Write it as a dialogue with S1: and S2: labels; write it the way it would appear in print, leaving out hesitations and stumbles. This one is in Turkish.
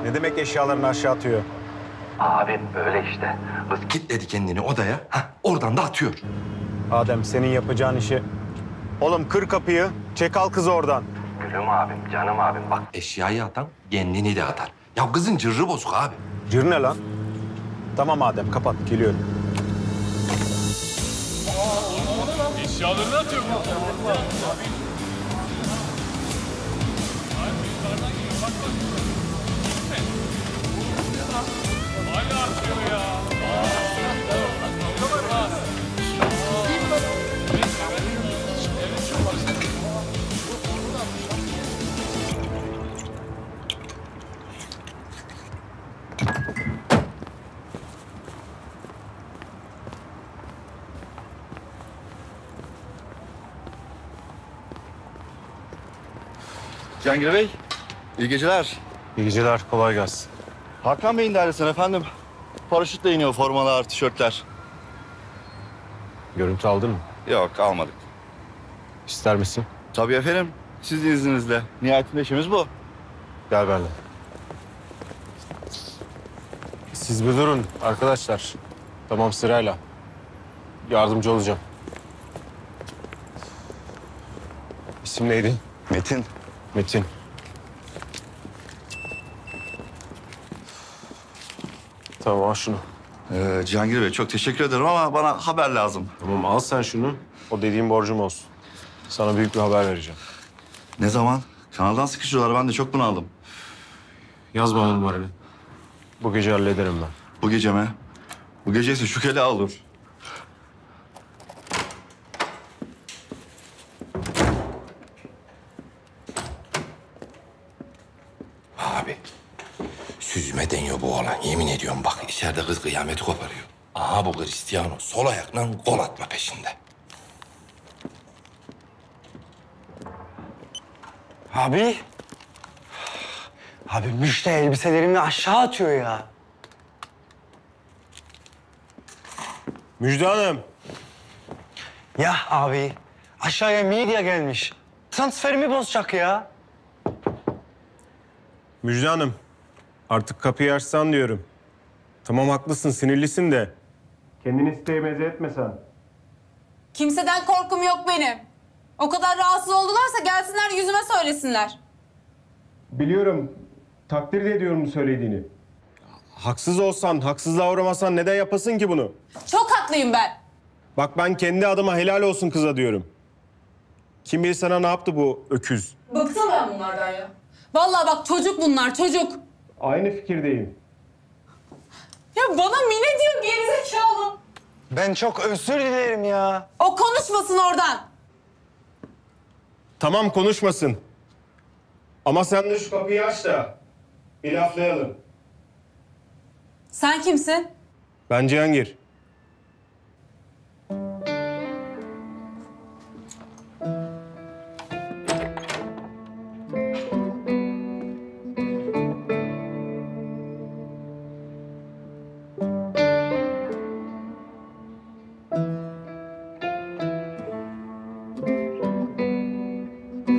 S1: Ne demek eşyalarını aşağı atıyor?
S2: Abim böyle işte. Kız kilitledi kendini odaya. Oradan da atıyor.
S1: Adem senin yapacağın işi... Oğlum kır kapıyı, çek al kızı oradan.
S2: Gülüm abim, canım abim. Bak eşyayı atan kendini de atar. Ya kızın cırrı bozuk abi.
S1: Cır ne lan? Tamam Adem kapat, geliyorum.
S3: Eşyalarını atıyor bu. Hala atıyor ya.
S4: Cihangir Bey, iyi geceler.
S1: İyi geceler, kolay gelsin.
S4: Hakan Bey'in dairesine efendim. Paraşütle iniyor formalar, tişörtler.
S1: Görüntü aldın mı?
S4: Yok, almadık.
S1: İster misin?
S4: Tabii efendim, sizin izninizle. Nihayetinde işimiz bu.
S1: Gel benimle. Siz bir durun arkadaşlar. Tamam, sırayla. Yardımcı olacağım. İsim neydi?
S4: Metin.
S1: Metin. Tamam, al şunu.
S4: Cihangir Bey çok teşekkür ederim ama bana haber lazım.
S1: Tamam, al sen şunu. O dediğim borcum olsun. Sana büyük bir haber vereceğim.
S4: Ne zaman? Kanaldan sıkışıyorlar, ben de çok bunaldım.
S1: Yaz bana numaranı. Bu gece hallederim ben.
S4: Bu gece mi? Bu gece ise şu kela olur.
S2: Abi süzme deniyor bu olan. Yemin ediyorum bak içeride kız kıyameti koparıyor. Aha bu Cristiano sol ayakla gol atma peşinde.
S5: Abi. Abi müşteri elbiselerimi aşağı atıyor ya.
S1: Müjde Hanım.
S5: Ya abi aşağıya medya gelmiş. Transferimi bozacak ya.
S1: Müjde Hanım. Artık kapıyı açsan diyorum. Tamam haklısın, sinirlisin de. Kendini siteye meze etme sen.
S6: Kimseden korkum yok benim. O kadar rahatsız oldularsa gelsinler yüzüme söylesinler.
S1: Biliyorum. Takdir de ediyorum bu söylediğini. Haksız olsan, haksızlığa uğramasan neden yapasın ki bunu?
S6: Çok haklıyım ben.
S1: Bak ben kendi adıma helal olsun kıza diyorum. Kim bilir sana ne yaptı bu öküz?
S6: Bıktım ben bunlardan ya. Vallahi bak çocuk bunlar, çocuk.
S1: Aynı fikirdeyim.
S6: Ya bana mine diyor gerizekalı.
S5: Ben çok özür dilerim ya.
S6: O konuşmasın oradan.
S1: Tamam konuşmasın. Ama sen de şu kapıyı aç da bir laflayalım.
S6: Sen kimsin?
S1: Ben Cihangir.